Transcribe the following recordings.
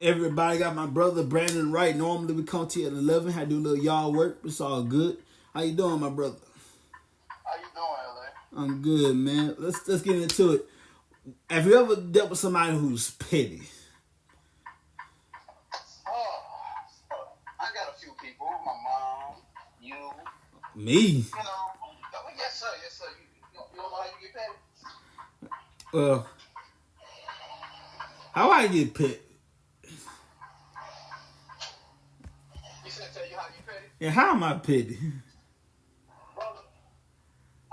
Everybody got my brother Brandon Wright. Normally we come to you at 11. I do a little yard work. It's all good. How you doing, my brother? How you doing, LA? I'm good, man. Let's get into it. Have you ever dealt with somebody who's petty? Oh, I got a few people. My mom, you. Me? You know. Yes, sir. Yes, sir. You don't know how you get petty? Well, how I get petty? You said tell you how you petty? And how am I petty? Brother,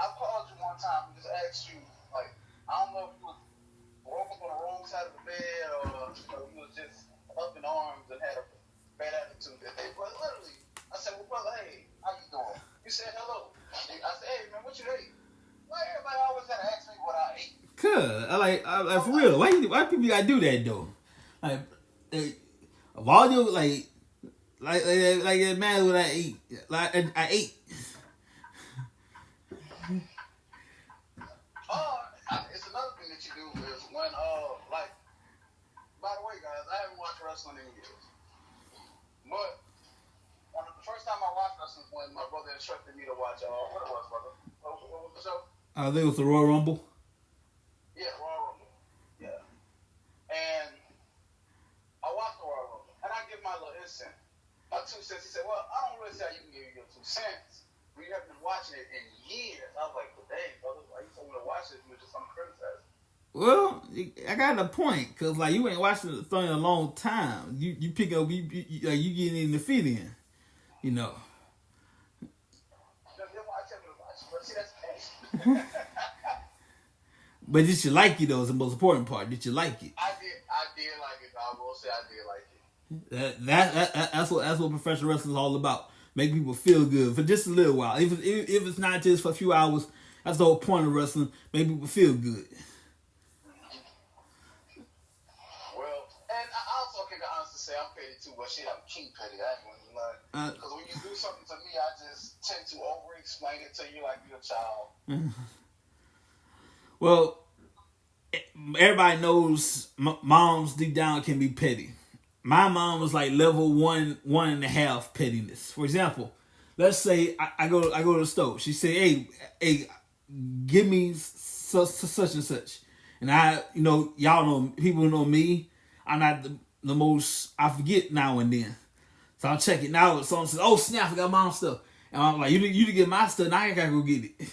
I called you one time and just asked you, like, I don't know if you was woke up on the wrong side of the bed or you was just up in arms and had a bad attitude that day. But literally, I said, well, brother, hey, how you doing? You said hello. I said, hey, man, what you ate? Why everybody always gotta ask me what I ate? Cause I for real. Why people gotta do that though? Like, of all you like it matters what I eat. Like I ate. It's another thing that you do is when like. By the way, guys, I haven't watched wrestling in years, but the first time I watched wrestling was when my brother instructed me to watch. What it was, brother? What was the show? I think it was the Royal Rumble. Yeah, Royal Rumble. Yeah. And I watched the Royal Rumble, and I give my little insight, my 2 cents. He said, "Well, I don't really see how you can give your 2 cents. We have been watching it in years." I was like, "Well, dang, brother, why you told me to watch this? You were just on criticizing." Well, I got a point, cause like you ain't watching the thing in a long time. You pick up you getting in the fit in, you know. See, that's passion. But did you like it though? Is the most important part. Did you like it? I did like it. I will say I did like it. That's what professional wrestling is all about. Make people feel good for just a little while. If it's not just for a few hours, that's the whole point of wrestling. Make people feel good. Well, and I also can honestly say I'm petty too, but shit, I'm king petty. I ain't gonna lie. Because when you do something to me, I just tend to over-explain it to you like you're a child. Well, everybody knows moms deep down can be petty. My mom was like level 1.5 pettiness. For example, let's say I go to the store. She said, "Hey, give me such and such," and y'all know people know me. I'm not the most. I forget now and then, so I'll check it now. Someone says, "Oh snap, I forgot mom's stuff," and I'm like, "You didn't get my stuff. Now I gotta go get it."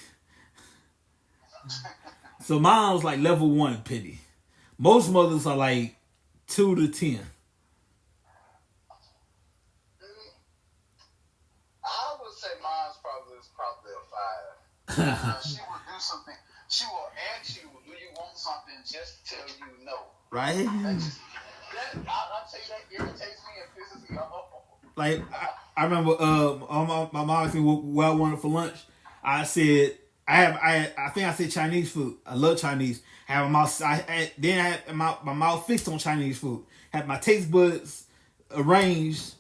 So mine was like level 1 petty. Most mothers are like 2 to 10. I would say mine's probably a 5. She will do something. She will ask you, "Do you want something?" Just to tell you no. Right? I'll tell you that irritates me and pisses me off. Like I remember, my mom asked me what I wanted for lunch. I said. I think I said Chinese food. I love Chinese. I have my mouth my mouth fixed on Chinese food. Had my taste buds arranged.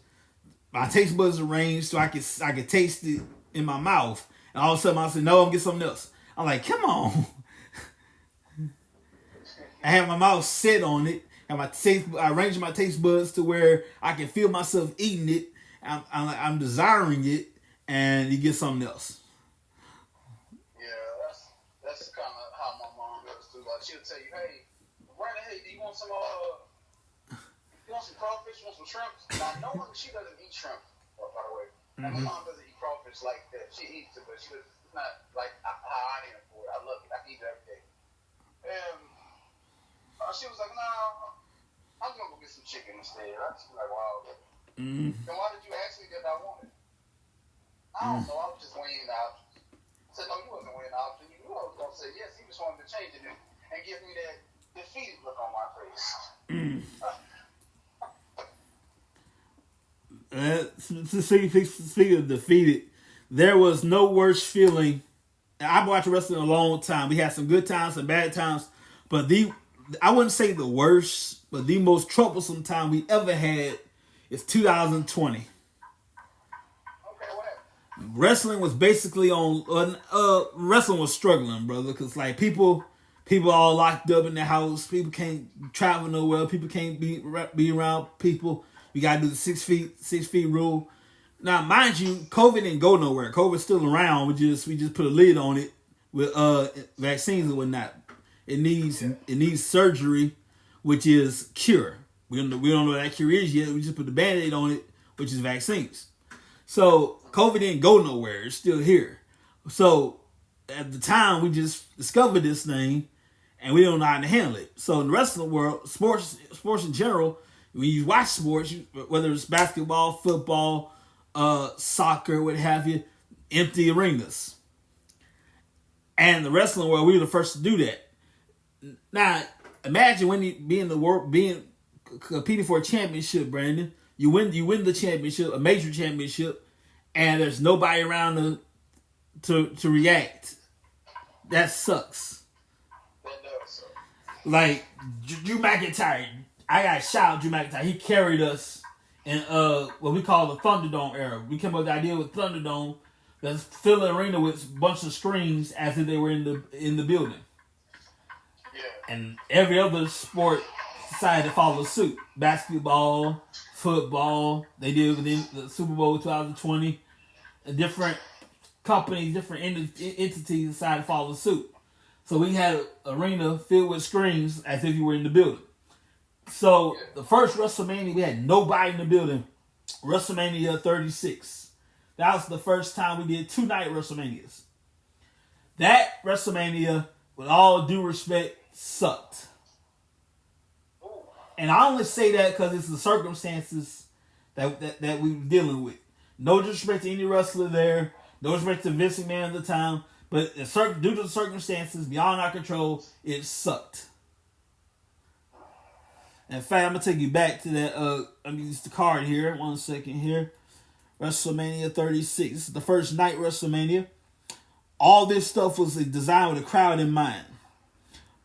My taste buds arranged so I could taste it in my mouth. And all of a sudden I said, "No, I'm gonna get something else." I'm like, "Come on." I had my mouth set on it. And I arranged my taste buds to where I can feel myself eating it. I'm desiring it, and you get something else. That's kind of how my mom goes too. Like she'll tell you, "Hey, Brandon, do you want some crawfish? You want some shrimp?" Now, no one, she doesn't eat shrimp, by the way. And my mom doesn't eat crawfish like that. She eats it, but it's not like how I am for it. I love it. I can eat it every day. And she was like, "No, I'm gonna go get some chicken instead." I was like, "Wow." Then why did you ask me that I wanted? I don't know. I was just weighing the options. I said, "No, you wasn't weighing the options. You knew I was gonna say yes." He just wanted to change it and give me that defeated look on my face. Speaking of defeated, there was no worse feeling. I've watched wrestling a long time. We had some good times, some bad times, but I wouldn't say the worst, but the most troublesome time we ever had is 2020. Okay, what happened? Wrestling was basically on. Wrestling was struggling, brother, because like people all locked up in the house. People can't travel nowhere. People can't be around people. You gotta do the 6 feet rule. Now, mind you, COVID didn't go nowhere. COVID's still around. We just put a lid on it with vaccines and whatnot. It needs surgery, which is cure. We don't know what that cure is yet. We just put the Band-Aid on it, which is vaccines. So COVID didn't go nowhere. It's still here. So at the time, we just discovered this thing, and we don't know how to handle it. So in the rest of the world, sports in general, when you watch sports, whether it's basketball, football, soccer, what have you, empty arenas. And the wrestling world, we were the first to do that. Now, imagine when you being competing for a championship, Brandon. You win the championship, a major championship, and there's nobody around to react. That sucks. That does suck. Like Drew McIntyre, I got shout out Drew McIntyre. He carried us in what we call the Thunderdome era. We came up with the idea with Thunderdome. Let's fill the arena with a bunch of screens as if they were in the building. Yeah. And every other sport decided to follow suit. Basketball, football, they did within the Super Bowl 2020. And different companies, different entities decided to follow suit. So we had an arena filled with screens as if you were in the building. So the first WrestleMania, we had nobody in the building. WrestleMania 36. That was the first time we did 2-night WrestleManias. That WrestleMania, with all due respect, sucked. And I only say that because it's the circumstances that we were dealing with. No disrespect to any wrestler there. No disrespect to Vince McMahon at the time. But due to the circumstances beyond our control, it sucked. In fact, I'm going to take you back to that. I'm going to use the card here. 1 second here. WrestleMania 36. This is the first night WrestleMania. All this stuff was designed with a crowd in mind.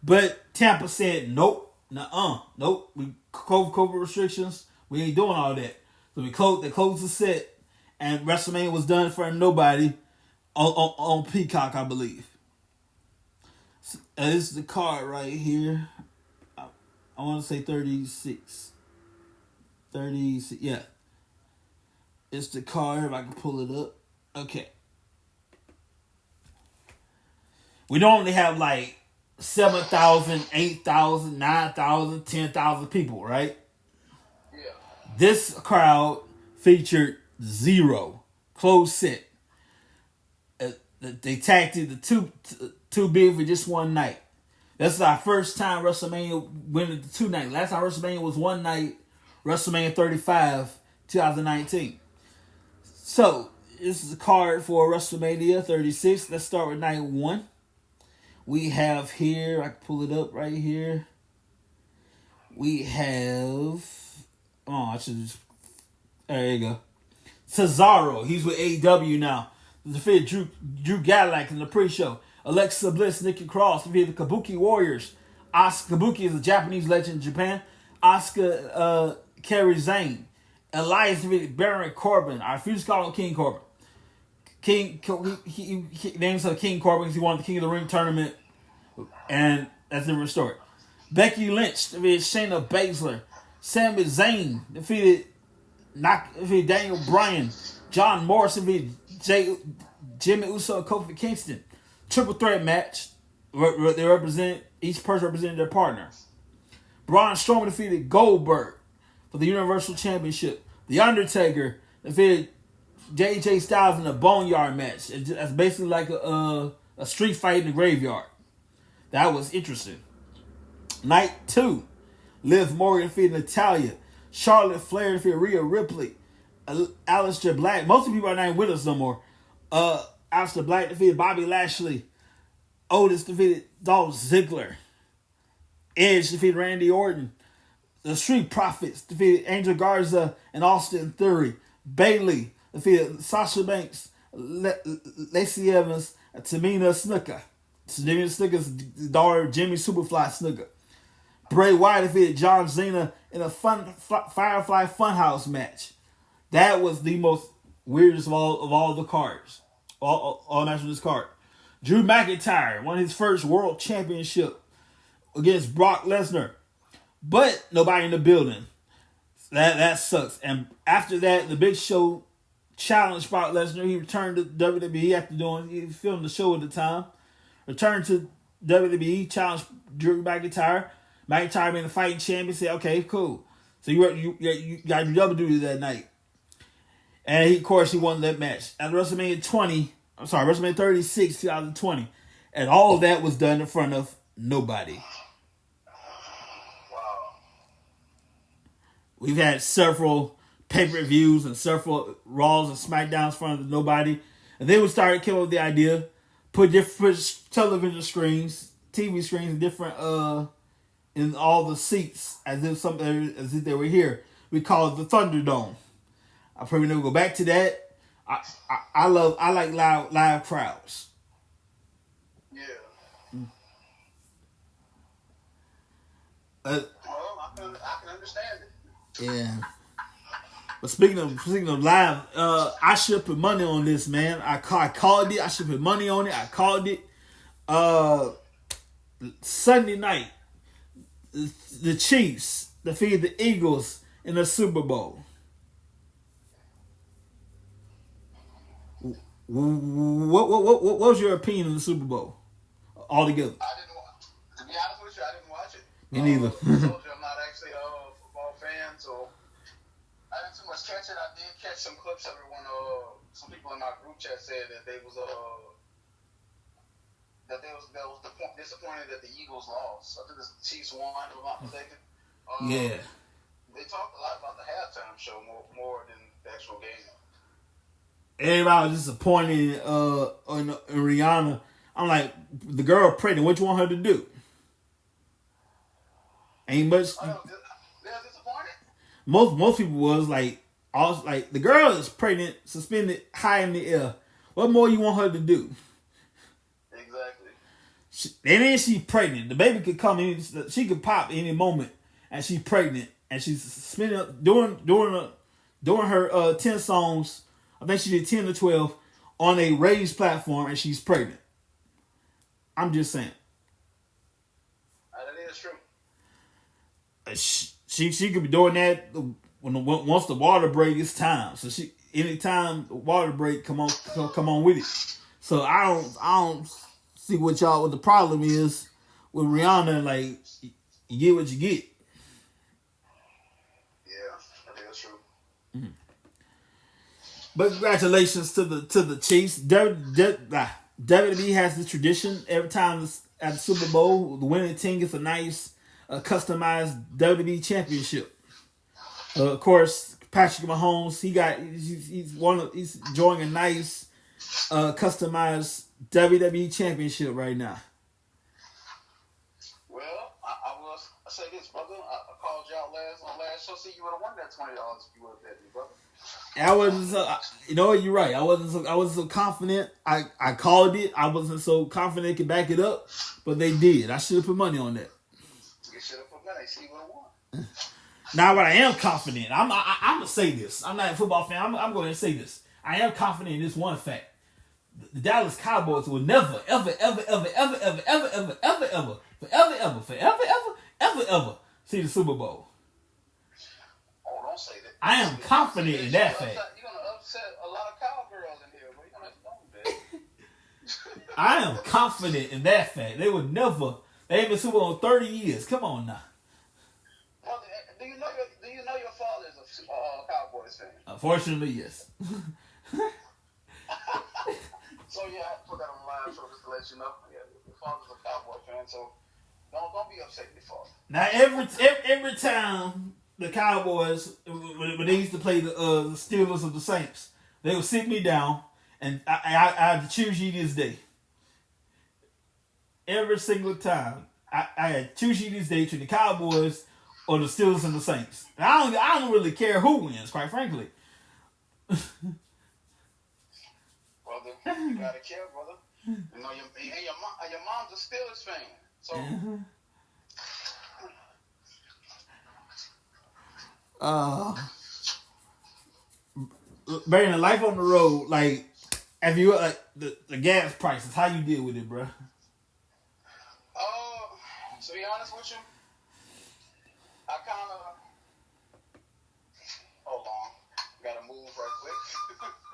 But Tampa said, nope. Nope. We COVID restrictions. We ain't doing all that. So they closed the set, and WrestleMania was done for nobody on Peacock, I believe. So, this is the card right here. I want to say 36. 36, yeah. It's the card, if I can pull it up. Okay. We normally have like 7,000, 8,000, 9,000, 10,000 people, right? Yeah. This crowd featured 0. Closed set. They tacked it to too big for just one night. That's our first time WrestleMania went into 2 nights. Last time WrestleMania was 1 night, WrestleMania 35, 2019. So, this is a card for WrestleMania 36. Let's start with night 1. We have here, I can pull it up right here. We have, there you go. Cesaro, he's with AEW now. Defeated Drew Gulak in the pre-show. Alexa Bliss, Nikki Cross defeated the Kabuki Warriors. Kabuki is a Japanese legend in Japan. Asuka Kairi Sane. Elias defeated Baron Corbin. I refuse to call him King Corbin. He named himself King Corbin because he won the King of the Ring tournament, and that's a different story. Becky Lynch defeated Shayna Baszler. Sami Zayn defeated Daniel Bryan. John Morrison defeated Jimmy Uso and Kofi Kingston. Triple threat match. They represent, each person represented their partner. Braun Strowman defeated Goldberg for the Universal Championship. The Undertaker defeated AJ Styles in a Boneyard match. That's basically like a street fight in the graveyard. That was interesting. Night 2. Liv Morgan defeated Natalya. Charlotte Flair defeated Rhea Ripley. Aleister Black. Most of the people are not with us no more. Aleister Black defeated Bobby Lashley. Otis defeated Dolph Ziggler. Edge defeated Randy Orton. The Street Profits defeated Angel Garza and Austin Theory. Bayley defeated Sasha Banks, Lacey Evans, and Tamina Snuka. Tamina Snuka's daughter, Jimmy Superfly Snuka. Bray Wyatt defeated John Cena in a Firefly Funhouse match. That was the most weirdest of all the cards, all matches on this card. Drew McIntyre won his first world championship against Brock Lesnar, but nobody in the building. That sucks. And after that, the Big Show challenged Brock Lesnar. He returned to WWE after he filmed the show at the time. Returned to WWE, challenged Drew McIntyre. McIntyre being the fighting champion, said, "Okay, cool." So you got to double duty that night. And of course, he won that match. At WrestleMania 36, 2020. And all of that was done in front of nobody. Wow. We've had several pay-per-views and several Raws and SmackDowns in front of nobody. And then we started coming up with the idea, put different television screens, TV screens, in different in all the seats as if they were here. We call it the Thunderdome. I probably never go back to that. I like live crowds. Yeah. Well, I can understand it. Yeah. But speaking of live, I should put money on this, man. I called it. I should put money on it. I called it. Sunday night, the Chiefs defeated the Eagles in the Super Bowl. What was your opinion of the Super Bowl altogether? To be honest with you, I didn't watch it. Me neither. I told you I'm not actually a football fan, so I didn't too much catch it. I did catch some clips of it when some people in my group chat said that they was disappointed that the Eagles lost. I think the Chiefs won, if I'm not mistaken. Yeah. They talked a lot about the halftime show more than the actual game. Everybody was disappointed in Rihanna. I'm like, the girl pregnant. What you want her to do? Ain't much. They're disappointed. Most people was like, the girl is pregnant, suspended high in the air. What more you want her to do? Exactly. And then she's pregnant. The baby could come in. She could pop any moment, and she's pregnant, and she's suspended during her 10 songs. I think she did 10 or 12 on a raised platform, and she's pregnant. I'm just saying. That is true. She could be doing that once the water break. It's time. So anytime the water break, come on with it. So I don't see what the problem is with Rihanna. Like, you get what you get. Yeah, that is true. Mm-hmm. But congratulations to the Chiefs. WWE has this tradition every time at the Super Bowl, the winning team gets a nice customized WWE championship. Of course, Patrick Mahomes, he's enjoying a nice customized WWE championship right now. Well, I will say this, brother. I called you out on last show. See, you would have won that $20 if you would have bet me, brother. I wasn't so, you're right. I wasn't so confident. I called it. I wasn't so confident they could back it up, but they did. I should have put money on that. You should have put money. See, you would have won. Now, what I am confident, I'm gonna say this. I'm not a football fan. I'm going to say this. I am confident in this one fact: the Dallas Cowboys will never, ever, ever, ever, ever, ever, ever, ever, ever, ever, forever, ever, forever, ever, ever, ever see the Super Bowl. Oh, don't say that. I am confident in that fact. You're gonna upset a lot of cowgirls in here, but you're gonna know that. I am confident in that fact. They would never. They ain't been Super Bowl in 30 years. Come on now. Well, do you know your father is a Cowboys fan? Unfortunately, yes. So yeah, I put that on live show just to let you know. Yeah, your father's a Cowboy fan, so don't be upset with your father. Now every time the Cowboys, when they used to play the Steelers or the Saints, they would sit me down and I had to choose you this day. Every single time I had to choose you this day between the Cowboys or the Steelers and the Saints. And I don't really care who wins, quite frankly. Brother, you gotta care, brother. You know your mom's a Steelers fan, so. Brandon, life on the road, like, have you the gas prices? How you deal with it, bro? To be honest with you, I kind of hold on. Gotta move right quick.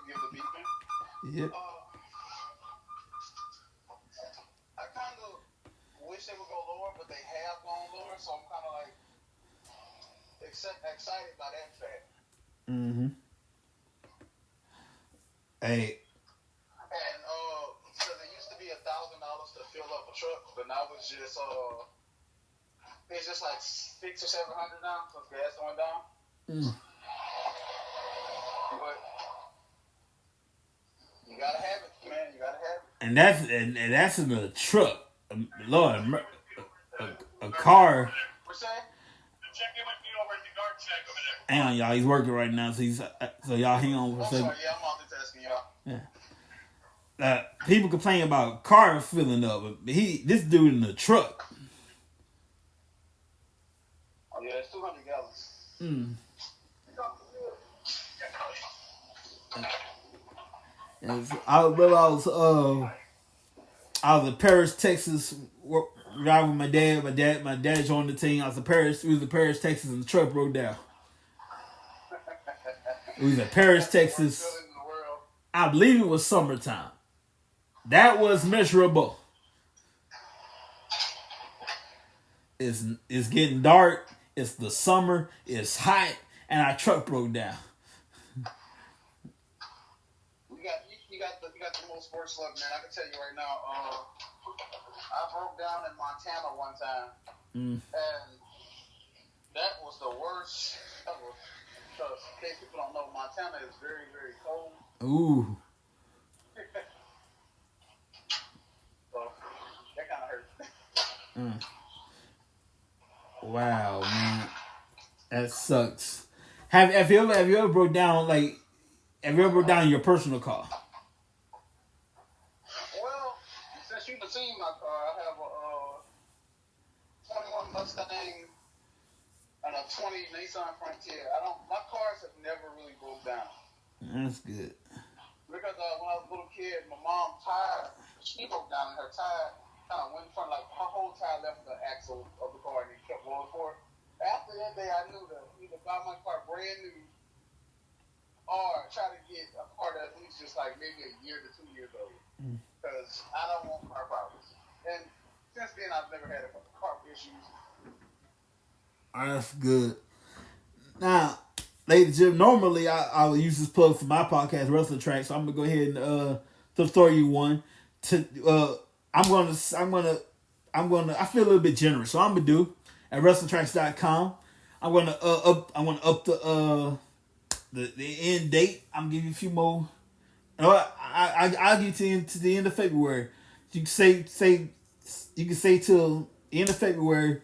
Give the beeping. Yep. I kind of wish they would go lower, but they have gone lower, so I'm kind of like excited by that fact. Mm-hmm. Hey. And because it used to be $1,000 to fill up a truck, but now it's just like $600 or $700 now, so gas going down. But you gotta have it, man. You gotta have it. And that's in a truck. Lord, a car. What's that? Check in with me over at the guard check over there. Hang on, y'all. He's working right now, so y'all hang on for a second. Sorry, yeah, I'm multitasking, y'all. Yeah. People complain about car filling up, but this dude in the truck. Oh yeah, it's 200 gallons. I was in Paris, Texas, driving with my dad. My dad joined the team. We was in Paris, Texas, and the truck broke down. We was in Paris, Texas. I believe it was summertime. That was miserable. It's getting dark. It's the summer. It's hot, and our truck broke down. You got the most worst luck, man. I can tell you right now. I broke down in Montana one time, and that was the worst ever. Because in case people don't know, Montana is very, very cold. Ooh. So that kind of hurt. Wow, man, that sucks. Have you ever broke down your personal car? Well, since you've seen my car, I have a 21 Mustang and a 20 Nissan Frontier. My cars have never really broke down. That's good. Because when I was a little kid, my mom she broke down, and her tire kind of went in front, like her whole tire left the axle of the car, and it kept going forward. After that day, I knew to either buy my car brand new or try to get a car that's at least just like maybe a year to 2 years old. Because I don't want car problems. And since then, I've never had car issues. That's good. Now, ladies and gentlemen, normally I would use this plug for my podcast, Wrestling Track, so I'm gonna go ahead and to throw you one. I feel a little bit generous, so I'm gonna do at WrestlingTracks.com. I'm gonna up the end date. I'm gonna give you a few more. I'll give you to the end of February. You can say till the end of February.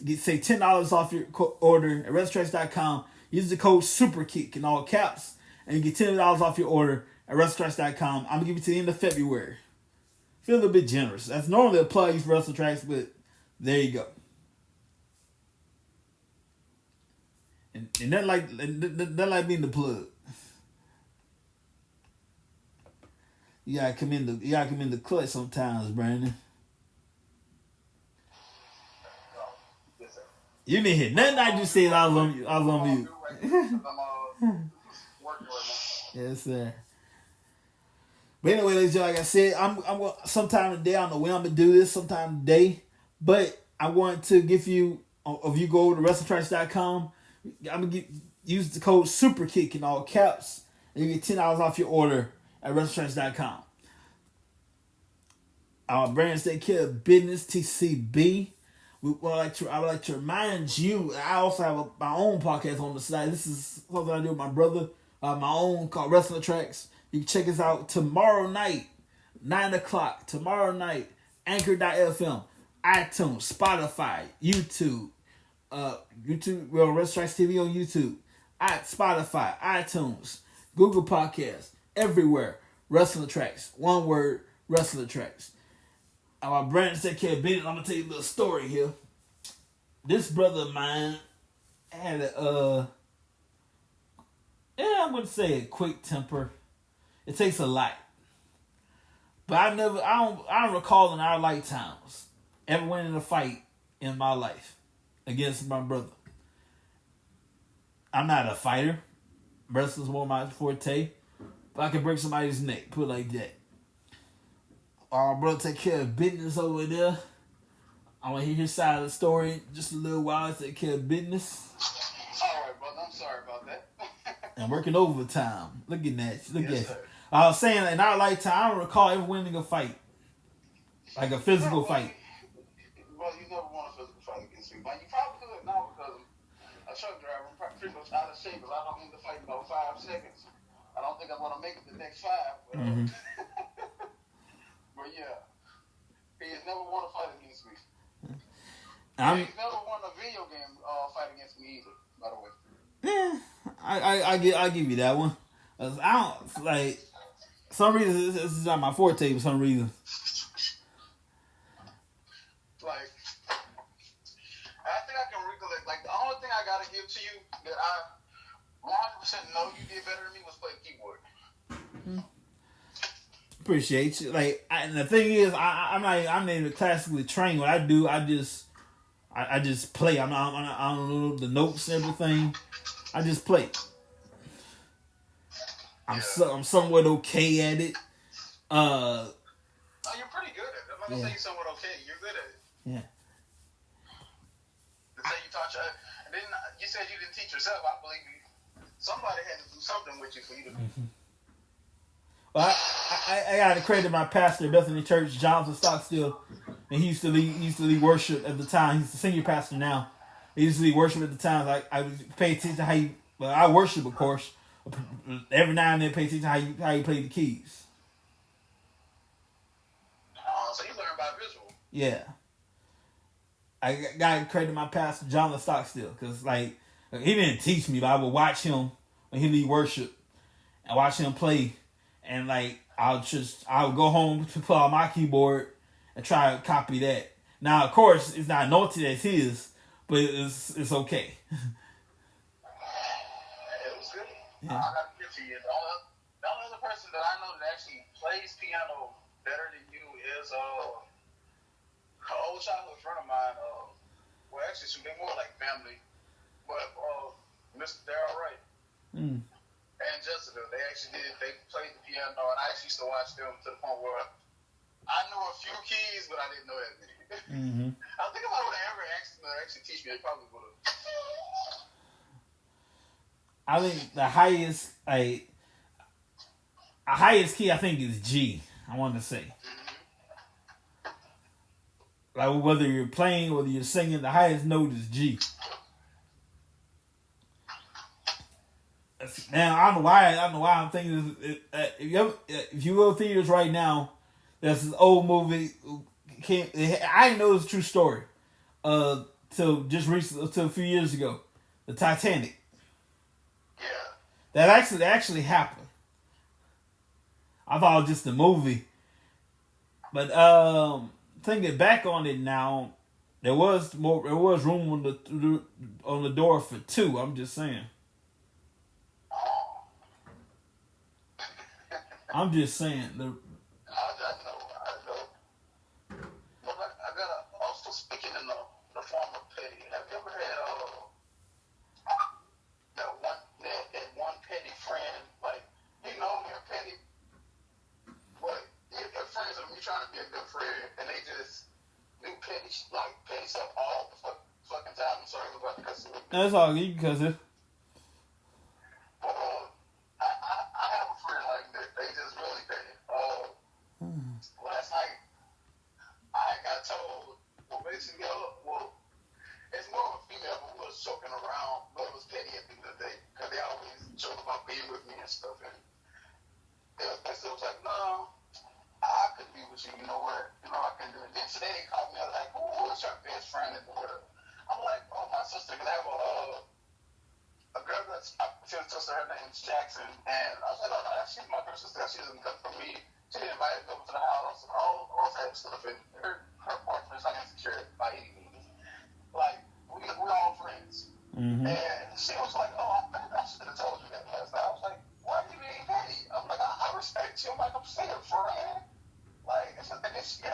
You say $10 off your order at WrestlingTracks.com. Use the code SUPERKICK in all caps, and you get $10 off your order at WrestlingTracks.com. I'm gonna give you to the end of February. Feel a little bit generous. That's normally a plug for Wrestling Tracks, but there you go. And nothing like being the plug. You gotta come in the clutch sometimes, Brandon. You didn't hear nothing I just said. I was on mute. Yes, sir. But anyway, ladies and gentlemen, like I said, I'm sometime today. I don't know when I'm gonna do this. Sometime today, but I want to give you. If you go over to WrestlingTracks.com, I'm gonna use the code SUPERKICK in all caps, and you get $10 off your order at WrestlingTracks.com. Our brand take care of business, TCB. I would like to remind you, I also have my own podcast on the side. This is something I do with my brother, my own, called Wrestling Tracks. You can check us out tomorrow night, 9 o'clock. Tomorrow night, Anchor.fm, iTunes, Spotify, YouTube. Wrestling Tracks TV on YouTube. Spotify, iTunes, Google Podcasts, everywhere. Wrestling Tracks. One word, Wrestling Tracks. My brand take care of business. I'm gonna tell you a little story here. This brother of mine had Yeah, I'm gonna say a quick temper. It takes a lot, but I don't recall in our lifetimes ever winning a fight in my life against my brother. I'm not a fighter. Wrestling's more my forte. But I can break somebody's neck, put it like that. Our brother take care of business over there. I want to hear his side of the story just a little while. Take care of business. All right, brother. I'm sorry about that. And working overtime. Looking at you. Look Yes, at sir. you. I was saying in our lifetime, I don't recall ever winning a fight. Like a physical fight. Well, you never won a physical fight against me. But you probably could now because I'm a truck driver. I'm pretty much out of shape because I don't need to fight in about 5 seconds. I don't think I'm going to make it the next 5. But, Mm-hmm. but yeah, he has never won a fight against me. I'm, He's never won a video game fight against me either, by the way. yeah, I give you that one. I don't like some reason this is not my forte for some reason. Like, I think I can recollect. Like, the only thing I gotta give to you that I 100% know you did better than me was play the keyboard. Appreciate you. Like, and the thing is, I'm not even classically trained. What I do, I just play. I don't know the notes and everything. I just play. I'm somewhat okay at it. Oh, you're pretty good at it. I'm not gonna say you're somewhat okay. You're good at it. Yeah. To say you taught you, and then you said you didn't teach yourself. I believe you. Somebody had to do something with you for you to. Well, I got to credit my pastor, Bethany Church, Jonathan Stockstill, and he used to lead worship at the time. He's the senior pastor now. He used to lead worship at the time. I pay attention to how you. Well, I worship, of course. Every now and then, pay attention to how you play the keys. So you learn by visual. Yeah. I got to credit my pastor, Jonathan Stockstill, because like he didn't teach me, but I would watch him when he lead worship and watch him play. And like I would go home to pull out my keyboard and try to copy that. Now, of course, it's not anointed as his, but it's okay. It was good. Yeah. I got to give to you. The only other person that I know that actually plays piano better than you is an old childhood friend of mine. Well, actually, they're more like family, but Mr. Darryl Wright. And Jessica, they played the piano, and I actually used to watch them to the point where I knew a few keys, but I didn't know that many. I think if I would have ever asked them to actually teach me, they probably would have. I think the highest key I think is G. I want to say, like whether you're playing, whether you're singing, the highest note is G. Now I don't know why I'm thinking this. If you go to theaters right now, there's this old movie. I didn't know it's a true story. Till just recently, till a few years ago, the Titanic. Yeah. That actually happened. I thought it was just a movie, but thinking back on it now, there was room on the door for 2. I'm just saying. I'm just saying. I know. But I gotta also speaking in the form of petty. Have you ever had that one petty friend? Like, you know they're petty, but your friends are you trying to be a good friend, and they just do petty stuff all the fucking time. I'm sorry about the cussing. That's all you can cuss it. I have a friend like that. They just really petty. Last night, I got told, basically, it's more of a female who was joking around, but it was petty at the end of the day, because they always joke about being with me and stuff, and they still was like, no, I could be with you, you know what, I can do it. Then today they called me, I was like, who's your best friend in the world? I'm like, my sister, because I have a girl that's, she was sister, her name's Jackson, and I was like, oh, no, she's my girl sister, she doesn't come from me. She didn't invite me over to the house, all type of stuff, and her boyfriend's not insecure by any means. Like, we're all friends. And she was like, oh, I should have told you that last night.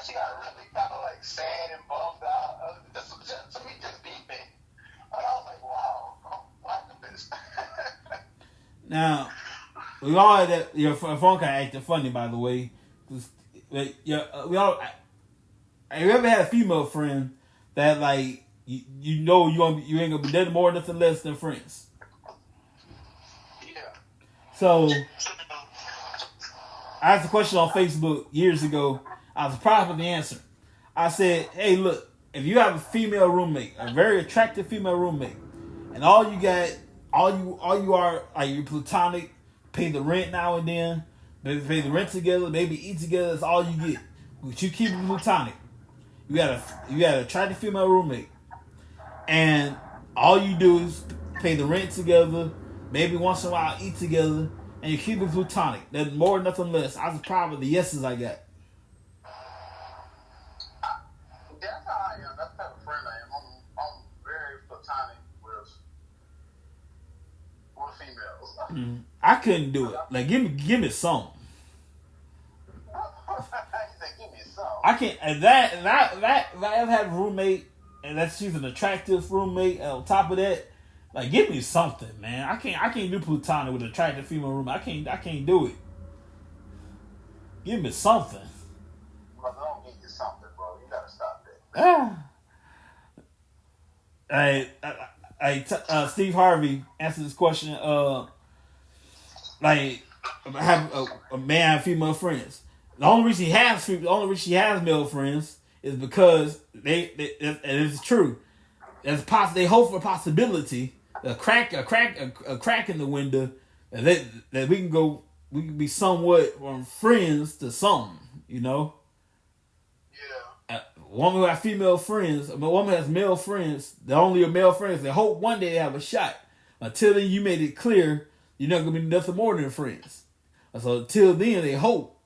she got really kind of like sad and bummed out. To me, just beeping. And I was like, wow, what this? Now, we all had that. Your phone kind of acting funny, by the way. We all. Have you ever had a female friend that like you know you ain't gonna be nothing more, nothing less than friends? Yeah. So I asked a question on Facebook years ago. I was surprised with the answer. I said, "Hey, look, if you have a female roommate, a very attractive female roommate, and all you are like you're platonic, pay the rent now and then, maybe pay the rent together, maybe eat together. That's all you get. But you keep it platonic. You got an attractive female roommate, and all you do is pay the rent together, maybe once in a while eat together, and you keep it platonic. Nothing more, nothing less." I was proud of the yeses I got. That's how I am. That's the type of friend I am. I'm very platonic with females. I couldn't do it. Like, give me some. Give me some. I can't. And that if I ever had a roommate, and that she's an attractive roommate. And on top of that, like, give me something, man. I can't do platonic with an attractive female roommate. I can't do it. Give me something. Well, I don't give you something, bro. You gotta stop that. Steve Harvey answered this question. Like, have a man and female friends. The only reason she has male friends is because and it's true. They hope for a possibility, a crack in the window that we can be somewhat from friends to some, you know. Yeah. A woman who has female friends, a woman has male friends. They're only male friends. They hope one day they have a shot. Until then, you made it clear you're not gonna be nothing more than friends. So until then, they hope.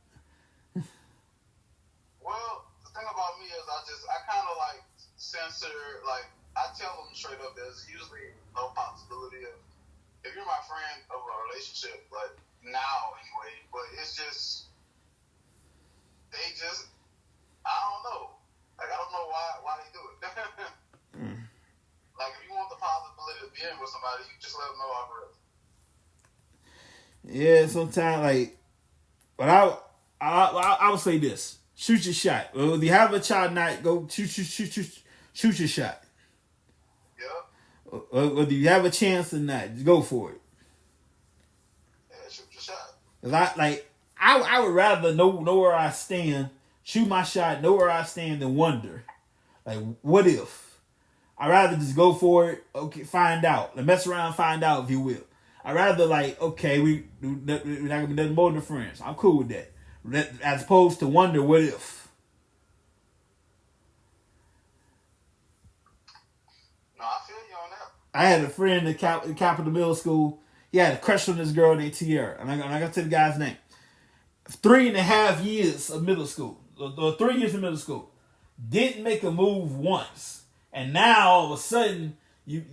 Well, the thing about me is I kind of like censor, like I tell them straight up there's usually no possibility of, if you're my friend, of a relationship, like now anyway, but it's just, I don't know. Like, I don't know why they do it. Like, if you want the possibility of being with somebody, you just let them know already. Yeah, sometimes like, but I would say this: shoot your shot. Well, if you have a child night, go shoot your shot. Yeah. Whether you have a chance or not, just go for it. Yeah, shoot your shot. Cause I would rather know where I stand, shoot my shot, know where I stand, than wonder, like, what if? I'd rather just go for it. Okay, find out. Mess around, find out, if you will. I'd rather, like, okay, we're not gonna be nothing more than friends. I'm cool with that. As opposed to wonder, what if? No, I feel you on that. I had a friend in Capital Middle School. He had a crush on this girl named Tierra. And I'm going to tell the guy's name. 3.5 years of middle school. 3 years of middle school. Didn't make a move once. And now, all of a sudden, you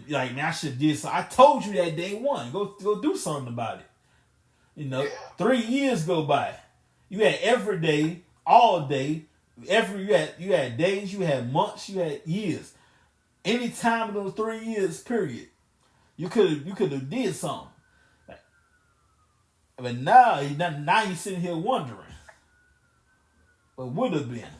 like, man, I should have did something. I told you that day one. Go do something about it. You know, 3 years go by. You had every day, all day. You had days, you had months, you had years. Any time in those 3 years, period, you could have did something. But now you're sitting here wondering what would have been. Yep.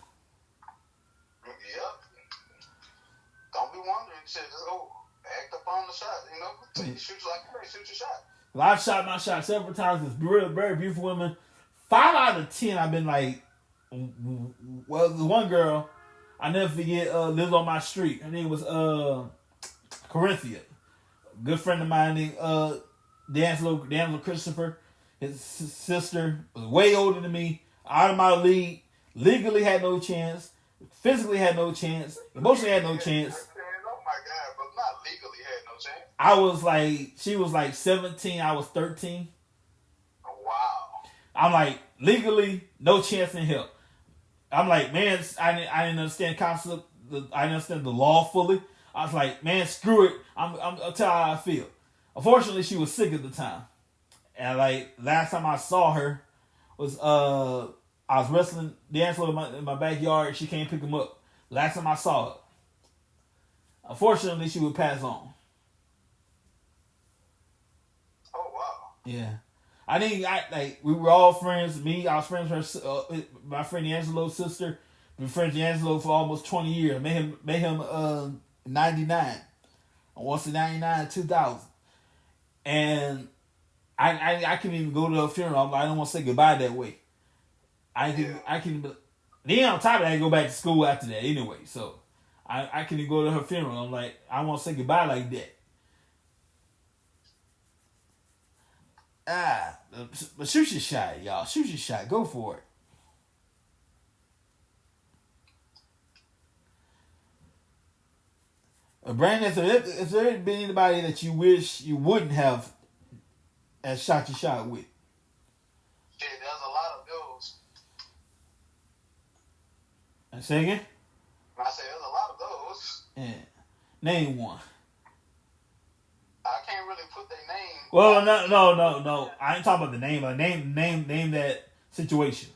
Don't be wondering shit. Just go act up on the shot, you know? Shoot your shot. Well, I've shot my shot several times with really very beautiful women. 5 out of 10, I've been like, well, the one girl, I never forget, lives on my street. Her name was Corinthia. Good friend of mine named D'Angelo Christopher. His sister was way older than me. Out of my league. Legally had no chance. Physically had no chance. Emotionally had no chance. Oh my God, but not legally had no chance. She was like 17, I was 13. Oh, wow. I'm like, legally, no chance in hell. I'm like, man, I didn't understand concept. I didn't understand the law fully. I was like, man, screw it. I'll tell her how I feel. Unfortunately, she was sick at the time. And like, last time I saw her was I was wrestling D'Angelo in my backyard. She came pick him up. Last time I saw her. Unfortunately, she would pass on. Oh wow. Yeah. We were all friends. Me, I was friends with her, my friend D'Angelo's sister. Been friends with D'Angelo for almost 20 years. Met him 99. I want to say 99, 2000. And I couldn't even go to her funeral. I don't want to say goodbye that way. I can. Then on top of that, I go back to school after that anyway. So I couldn't go to her funeral. I'm like, I want to say goodbye like that. But shoot your shot, y'all. Shoot your shot. Go for it. Brandon, has there been anybody that you wish you wouldn't have shot your shot with? Yeah, there's a lot of those. Say again? I say there's a lot of those. Yeah. Name one. I can't really put their name. Well, no. I ain't talking about the name. But name that situation.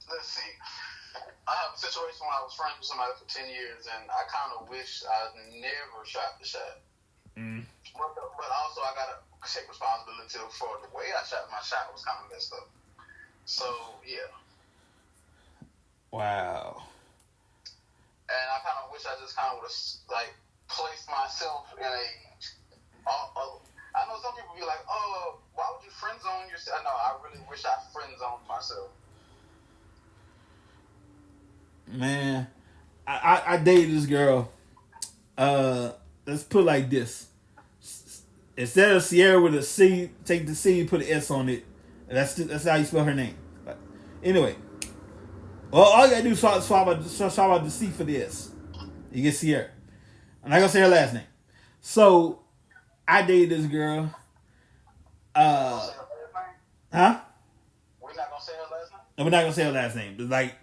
Let's see. I have a situation where I was friends with somebody for 10 years, and I kind of wish I never shot the shot. Mm. But also, I got to take responsibility for the way I shot my shot was kind of messed up. So, yeah. Wow. And I kind of wish I just kind of would have, like, placed myself in a... I know some people be like, oh, why would you friend zone yourself? No, I really wish I friend zoned myself. Man, I dated this girl. Let's put it like this. Instead of Sierra with a C, take the C, put an S on it. That's how you spell her name. But anyway. Well, all you gotta do is swap out the C for the S. You get Sierra. I'm not gonna say her last name. So, I dated this girl. Huh? We're not gonna say her last name? No, we're not gonna say her last name. But like,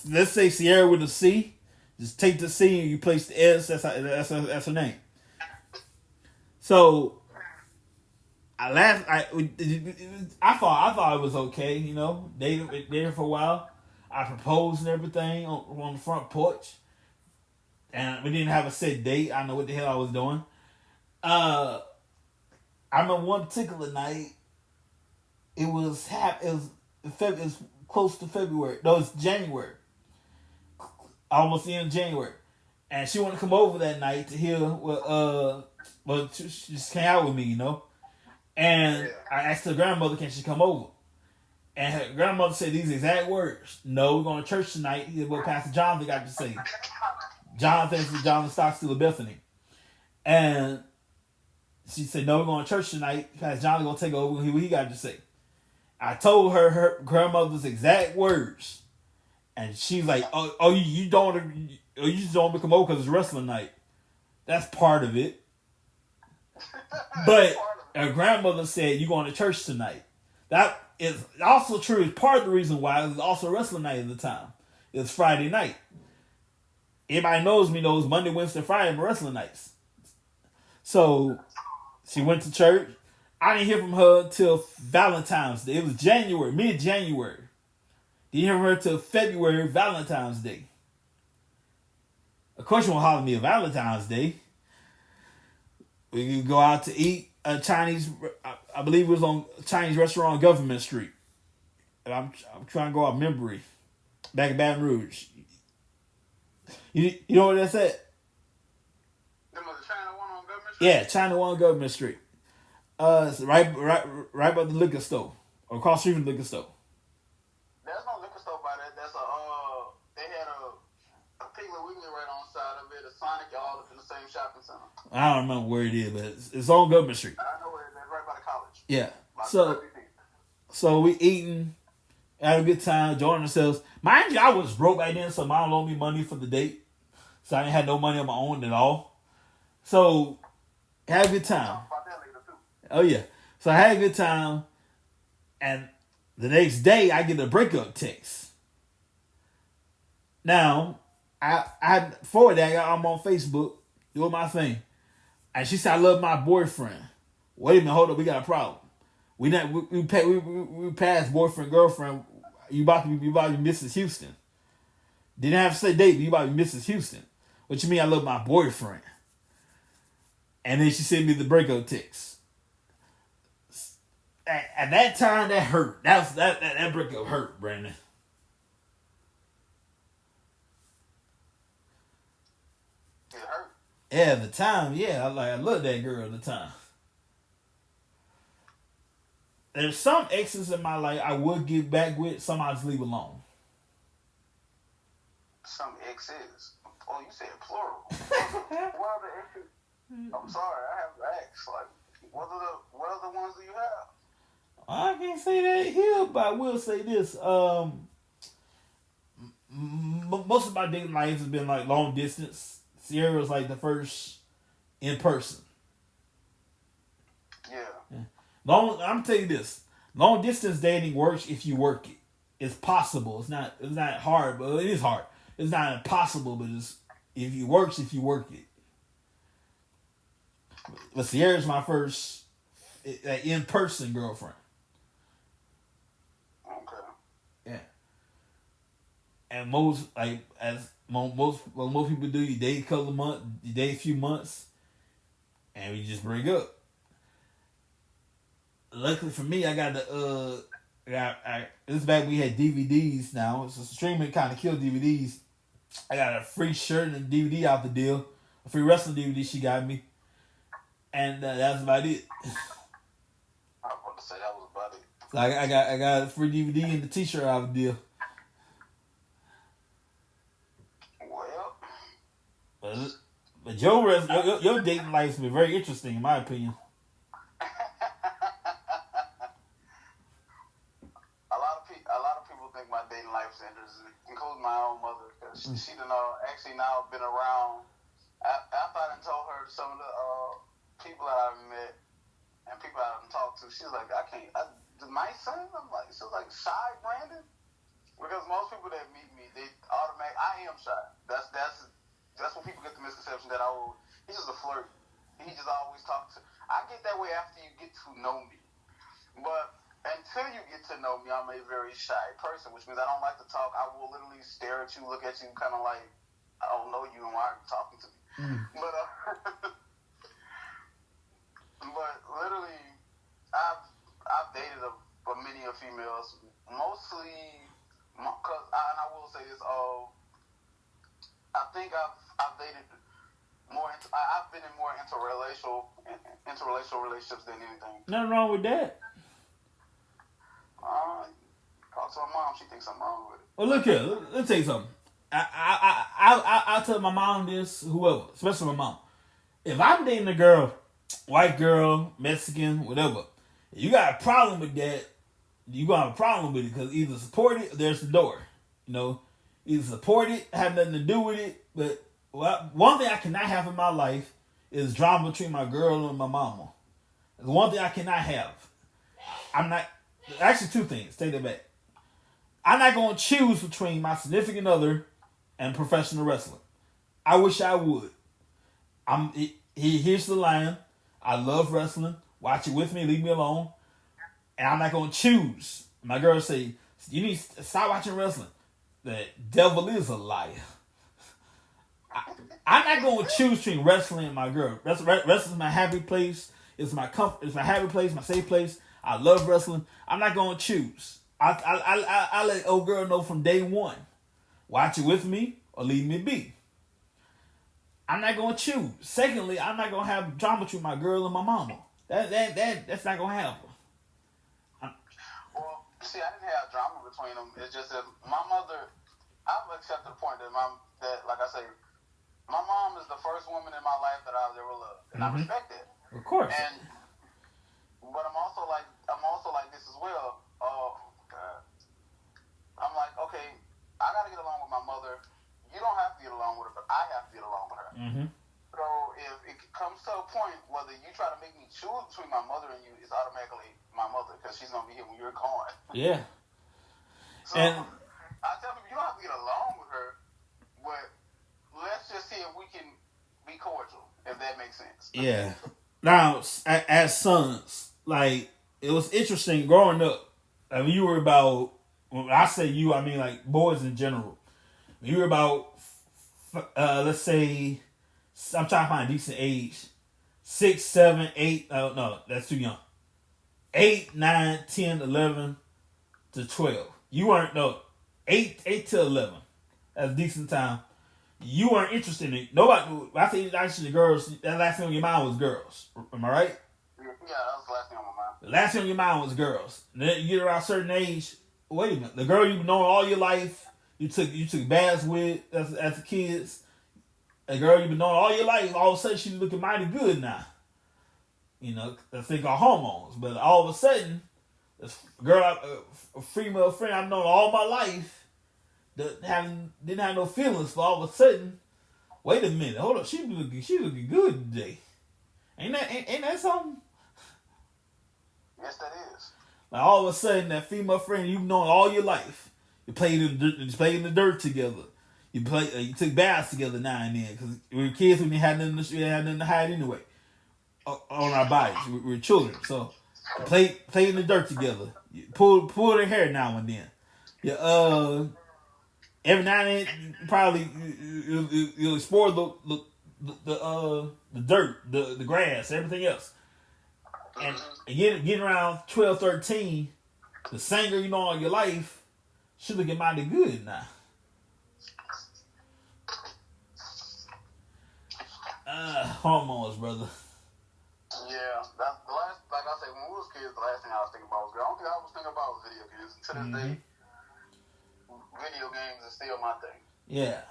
let's say Sierra with a C. Just take the C and you place the S. That's her name. So, I thought it was okay. You know, dated for a while. I proposed and everything on the front porch, and we didn't have a set date. I don't know what the hell I was doing. I remember one particular night. It was close to February. No, it's January. Almost the end of January, and she wanted to come over that night to hear what. She just came out with me, you know. And I asked her grandmother, can she come over? And her grandmother said these exact words. No, we're going to church tonight. Here's what Pastor Jonathan got to say. Jonathan Stockstill of Bethany. And she said, no, we're going to church tonight. Pastor Jonathan going to take over and hear what he got to say. I told her grandmother's exact words. And she's like, you just don't want to come over because it's wrestling night. That's part of it. But her grandmother said, you're going to church tonight. That is also true. It's part of the reason why it was also wrestling night at the time. It was Friday night. Everybody knows Monday, Wednesday, Friday are wrestling nights. So she went to church. I didn't hear from her till Valentine's Day. It was January, mid-January. Didn't hear from her till February, Valentine's Day. Of course, you won't holler at me on Valentine's Day. We could go out to eat a Chinese. I believe it was on a Chinese restaurant on Government Street. And I'm trying to go out memory. Back in Baton Rouge. You know what that's at? There was a China one on Government Street? Yeah, China one on Government Street. It's right by the liquor store. Or across the street from the liquor store. There's no liquor store by that. That's they had a Piggly Wiggly right on the side of it, a Sonic, all up in the same shopping center. I don't remember where it is, but it's on Government Street. I know where it is, right by the college. Yeah. So we eating, had a good time, enjoying ourselves. Mind you, I was broke back then, so mom loaned me money for the date. So I didn't have no money on my own at all. So, had a good time. Oh, yeah. So I had a good time. And the next day, I get a breakup text. Now, I'm on Facebook doing my thing. And she said, I love my boyfriend. wait a minute, hold up, we got a problem. We passed boyfriend girlfriend. You about to be Mrs. Houston. Didn't have to say date, but you about to be Mrs. Houston. What you mean? I love my boyfriend. And then she sent me the breakup text. At that time, that hurt. That breakup hurt, Brandon. It hurt. Yeah, at the time, yeah, I loved that girl at the time. There's some exes in my life I would get back with. Some I just leave alone. Some exes. Oh, you said plural. Well, the exes. I'm sorry, I have ex. Like, what are the ones that you have? I can't say that here, but I will say this. Most of my dating life has been like long distance. Sierra was like the first in person. Yeah. I'm gonna tell you this. Long distance dating works if you work it. It's possible. It's not hard, but it is hard. It's not impossible, but if you work it. But Sierra's my first in person girlfriend. Okay. Yeah. And most people do, you date a couple of months, you date a few months, and we just break up. Luckily for me, I got the this is back when we had DVDs. Now so streaming kind of killed DVDs. I got a free shirt and a DVD out the deal, a free wrestling DVD she got me, and that's about it. I was about to say that was about it. So I got a free DVD and the T-shirt out the deal. Well, but your dating life's been very interesting in my opinion. A lot of people think my dating life is interesting, including my own mother, because she done actually now been around. After I done told her some of the people that I've met and people I done talked to, she's like, my son? I'm like, she's like, shy Brandon? Because most people that meet me, they automatically, I am shy. That's when people get the misconception that he's just a flirt. He just always talks to. I get that way after you get to know me. But until you get to know me, I'm a very shy person, which means I don't like to talk. I will literally stare at you, look at you, kind of like, I don't know you and why are you talking to me? But but literally, I've dated a many of females, mostly because I will say this. I think I've dated more. I've been in more interrelational relationships than anything. Nothing wrong with that. Talk to my mom. She thinks I'm wrong with it. Well, look here. Let's tell you something. I tell my mom this, whoever, especially my mom. If I'm dating a girl, white girl, Mexican, whatever, if you got a problem with that, you gonna have a problem with it because either support it or there's the door. You know, either support it, have nothing to do with it. But one thing I cannot have in my life is drama between my girl and my mama. It's one thing I cannot have. I'm not. Actually, two things. Take that back. I'm not going to choose between my significant other and professional wrestler. I wish I would. Here's the line. I love wrestling. Watch it with me. Leave me alone. And I'm not going to choose. My girl say, you need to stop watching wrestling. The devil is a liar. I'm not going to choose between wrestling and my girl. Wrestling is my happy place. It's my comfort. It's my happy place. My safe place. I love wrestling. I'm not going to choose. I let old girl know from day one. Watch it with me or leave me be. I'm not going to choose. Secondly, I'm not going to have drama between my girl and my mama. That's not going to happen. Well, see, I didn't have drama between them. It's just that my mother, I've accepted the point that like I say, my mom is the first woman in my life that I've ever loved. And I respect it. Of course. But I'm also like this as well. Oh God. I'm like, okay, I gotta get along with my mother. You don't have to get along with her, but I have to get along with her. Mm-hmm. So if it comes to a point whether you try to make me choose between my mother and you, it's automatically my mother because she's gonna be here when you're gone. Yeah. So I tell people you don't have to get along with her, but let's just see if we can be cordial, if that makes sense. Yeah. Now, as sons, like it was interesting growing up. Like when you were about, when I say you, I mean like boys in general. When you were about, let's say, I'm trying to find a decent age, 6, 7, 8. No, that's too young. 8, 9, 10, 11 to 12. You weren't no 8 to 11. That's a decent time. You weren't interested in it. Nobody. I think actually girls. That last thing on your mind was girls. Am I right? Yeah, that was the last thing on my mind. The last thing on your mind was girls. And then you get around a certain age. Wait a minute. The girl you've known all your life. You took baths with as kids. A girl you've been knowing all your life. All of a sudden she's looking mighty good now. You know, I think are hormones. But all of a sudden, this girl, a female friend I've known all my life. Didn't have no feelings for all of a sudden. Wait a minute, hold up, she looking good today. Ain't that something? Yes, that is. Like all of a sudden, that female friend you've known all your life, you played in the dirt together. You took baths together now and then because we were kids when we had nothing to hide anyway. On our bodies, we were children, so play in the dirt together. You pull their hair now and then. Every now and then, probably you'll explore the dirt, the grass, everything else. And getting around 12, 13, the singer you know all your life, she looking mighty good now. Hormones, brother. Yeah, that's the last. Like I said, when we was kids, the last thing I was thinking about was girl. The only thing I was thinking about was video games. To this day, video games is still my thing. Yeah.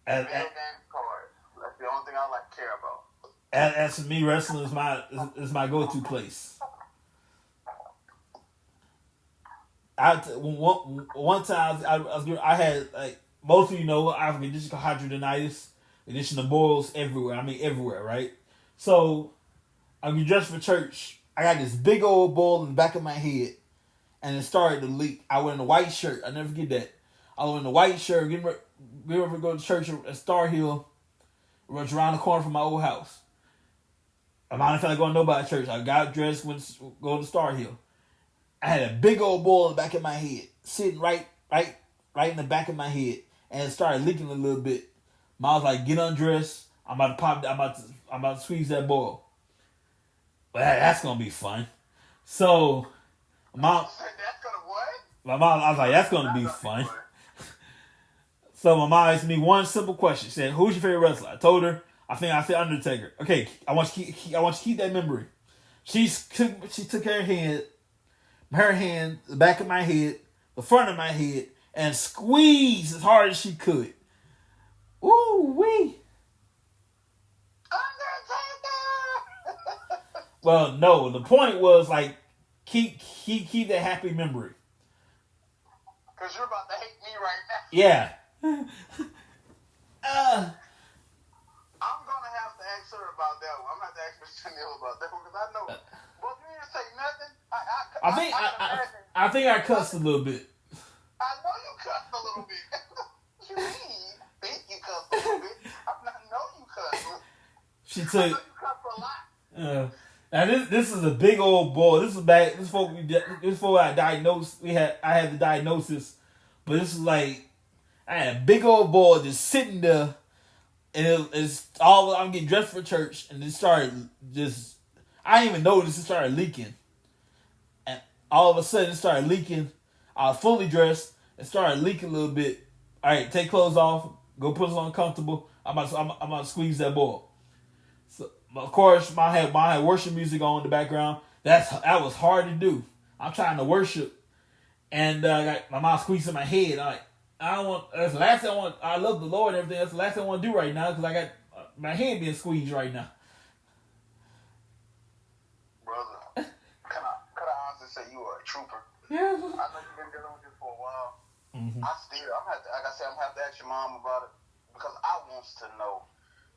Video games, cards. That's the only thing I like to care about. As for me, wrestling is my go-to place. One time I had like most of you know I have condition called hidradenitis, condition of boils everywhere. I mean everywhere, right? So I get dressed for church. I got this big old boil in the back of my head, and it started to leak. I went in a white shirt. I never forget that. I went in a white shirt. Getting ready to go to church at Star Hill, which around the corner from my old house. I'm not feeling like going to nobody's church. I got dressed, went to go to Star Hill. I had a big old boil in the back of my head, sitting right in the back of my head, and it started leaking a little bit. Mom was like, "Get undressed. I'm about to squeeze that boil." But that's gonna be fun. So, mom. That's gonna what? My mom, I was like, "That's gonna be fun." So my mom asked me one simple question. She said, "Who's your favorite wrestler?" I told her. I said Undertaker. Okay, I want you to keep that memory. She took her hand, the back of my head, the front of my head, and squeezed as hard as she could. Ooh wee. Undertaker. Well, no. The point was like keep that happy memory. Cause you're about to hate me right now. Yeah. I'm gonna have to ask her about that one. I'm gonna have to ask Miss Chanel about that one because I know. Well, you didn't say nothing. I think I cussed a little bit. I know you cussed a little bit. What you mean? You think you cussed a little bit? I know you cussed. She I took. know you cussed a lot. Now this is a big old boy. This is back. This before I diagnosed. I had the diagnosis, but this is like I had a big old boy just sitting there, and it's all I'm getting dressed for church, and it started just I didn't even notice it started leaking, and all of a sudden it started leaking. I was fully dressed. It started leaking a little bit. All right, take clothes off. Go put it on comfortable. I'm about to squeeze that ball. So, of course, I had worship music on in the background. That was hard to do. I'm trying to worship, and I got my mouth squeezing my head. I don't want. That's the last thing I want. I love the Lord and everything. That's the last thing I want to do right now because I got my hand being squeezed right now. Brother, could I honestly say you are a trooper? Yeah. I know you've been dealing with this for a while. Mm-hmm. I'm gonna have to ask your mom about it because I want to know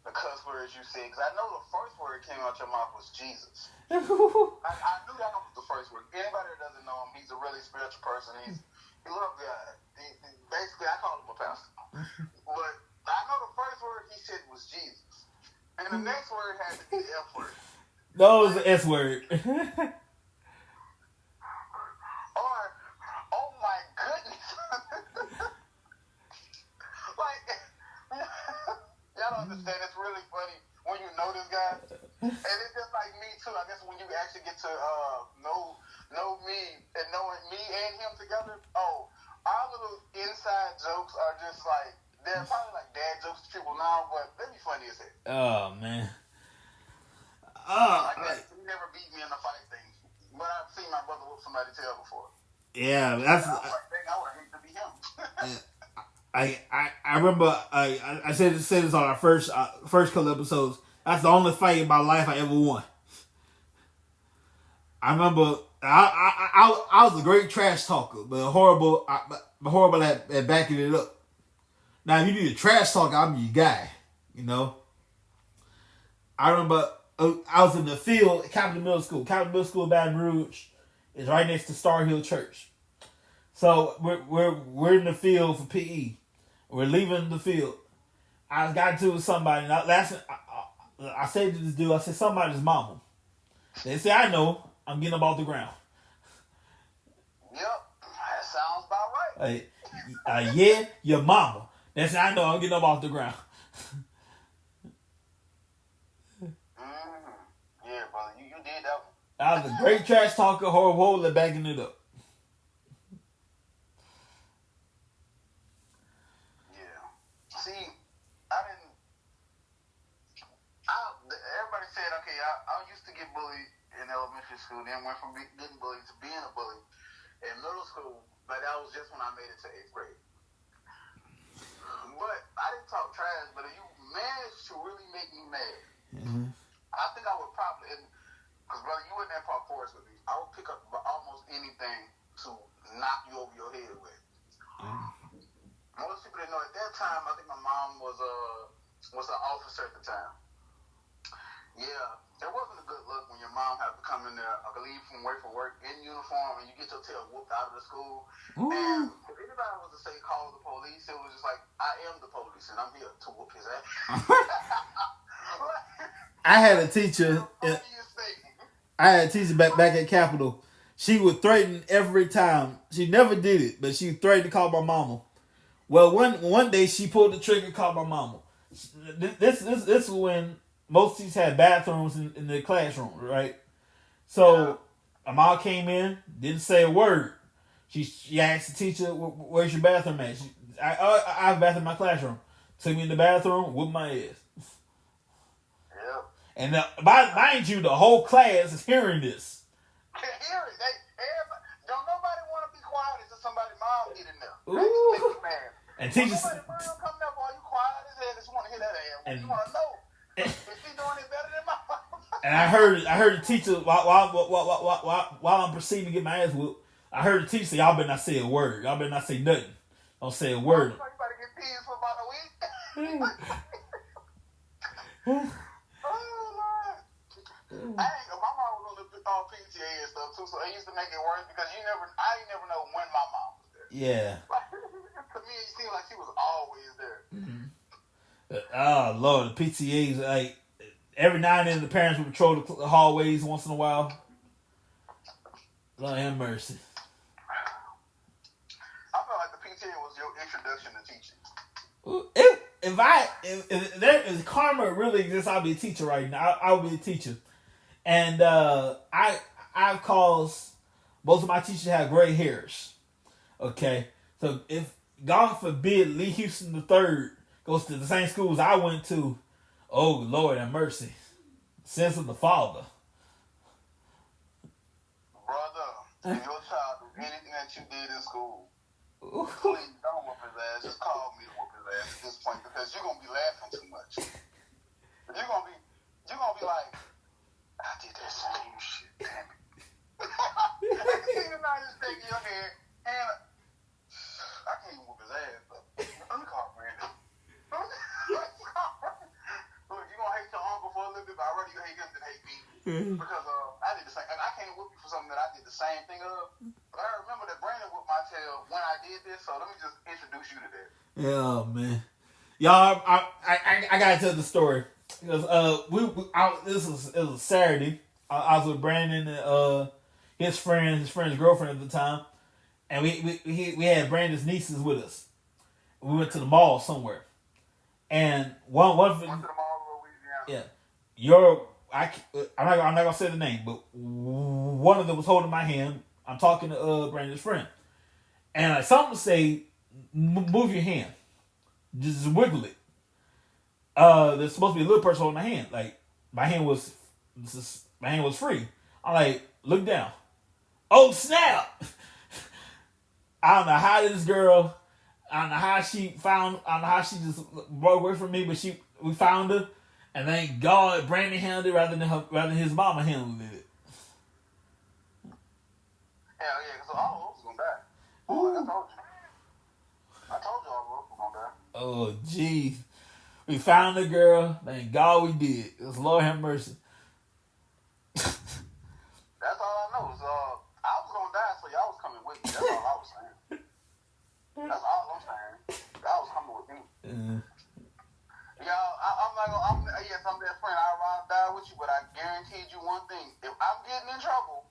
the cuss words you said. Because I know the first word that came out your mouth was Jesus. I knew that was the first word. Anybody that doesn't know him, he's a really spiritual person. He loves God. Basically, I call him a pastor. But I know the first word he said was Jesus. And the next word had to be the F word. No, it's the S word. Or, oh my goodness. Like, y'all don't understand. It's really funny when you know this guy. And it's just like me, too. I guess when you actually get to know me and knowing me and him together, our little inside jokes are just like, they're probably like dad jokes to people now, but they be funny as heck. Oh, man. Like that. He never beat me in the fight thing. But I've seen my brother whoop somebody's tail before. Yeah, that's. I would hate to be him. I remember I said this on our first couple episodes. That's the only fight in my life I ever won. I remember I was a great trash talker, but horrible at backing it up. Now, if you need a trash talker, I'm your guy. You know. I remember I was in the field at Capital Middle School. Capital Middle School, Baton Rouge, is right next to Star Hill Church. So we're in the field for PE. We're leaving the field. I got to somebody, and I said to this dude, I said, somebody's mama. They say, I know, I'm getting up off the ground. Yep, that sounds about right. Yeah, your mama. They say, I know, I'm getting up off the ground. Yeah, brother, you did that one. I was a great trash talker, horrible at backing it up. See, everybody said, okay, I used to get bullied in elementary school, then went from getting bullied to being a bully in middle school, but that was just when I made it to 8th grade. But I didn't talk trash, but if you managed to really make me mad, I think I would probably, because brother, you were in that park forest with me, I would pick up almost anything to knock you over your head with. Most people didn't know at that time. I think my mom was an officer at the time. Yeah, it wasn't a good look when your mom had to come in there, leave from work in uniform, and you get your tail whooped out of the school. Ooh. And if anybody was to say call the police, it was just like, I am the police, and I'm here to whoop his ass. I had a teacher. Back at Capitol. She would threaten every time. She never did it, but she threatened to call my mama. Well, one day she pulled the trigger and called my mama. This is when most teachers had bathrooms in the classroom, right? So my mom came in, didn't say a word. She asked the teacher, "Where's your bathroom at?" I have a bathroom in my classroom. Took me in the bathroom, whooped my ass. Yeah. And mind you, the whole class is hearing this. They hear it. Don't nobody want to be quiet until somebody's mom get in there. Ooh. Man. And teachers. Somebody's mom coming up while you quiet as hell, just want to hear that ass. And you want to know if she's doing it better than my mom. And I heard the teacher while I'm proceeding to get my ass whooped. I heard the teacher say, "Y'all better not say a word. Y'all better not say nothing. Don't say a word." You better get peas for about a week. Oh Lord. My mom was on the PTA and stuff too, so it used to make it worse because I never know when my mom was there. Yeah. To me, it seemed like she was always there. Mm-hmm. Oh Lord, the PTAs, like every now and then the parents would patrol the hallways once in a while. Lord have mercy. I feel like the PTA was your introduction to teaching. If there is karma really exists, I'll be a teacher right now. I'll be a teacher. And I've caused most of my teachers have gray hairs. Okay. So if God forbid Lee Houston III goes to the same schools I went to, oh Lord have mercy. Sins of the Father. Brother, if your child do anything that you did in school, please don't whoop his ass. Just call me to whoop his ass at this point because you're gonna be laughing too much. You're gonna be like, I did that same shit, damn it. You're not just thinking your head, and I can't even whoop his ass, but let me call Brandon. Look, you're gonna hate your uncle for a little bit, but I'd rather you hate him than hate me. Because I did the same. I can't whoop you for something that I did the same thing of. But I remember that Brandon whooped my tail when I did this, so let me just introduce you to that. Oh man, y'all, I gotta tell the story because it was Saturday, I was with Brandon and his friend's girlfriend at the time, and we had Brandon's nieces with us. We went to the mall somewhere, and one Went to the mall, Louisiana. yeah, your I'm not gonna say the name, but one of them was holding my hand. I'm talking to Brandon's friend, and like something to say, move your hand, just wiggle it. There's supposed to be a little person holding my hand. Like my hand was free. I'm like, look down. Oh snap! I don't know how this girl. I don't know how she found. I don't know how she just broke away from me, but we found her, and thank God Brandon handled it rather than his mama handled it. Hell yeah, because all of us was gonna die. Oh, like I told you. I told you all of us was gonna die. Oh jeez, we found the girl. Thank God we did. It was Lord have mercy. That's all I know. Is I was gonna die, so y'all was coming with me. That's all I was saying. That's all I'm saying. Y'all was coming with me. Y'all, I'm not gonna. Yes, I'm that friend. I'd rather die with you, but I guaranteed you one thing: if I'm getting in trouble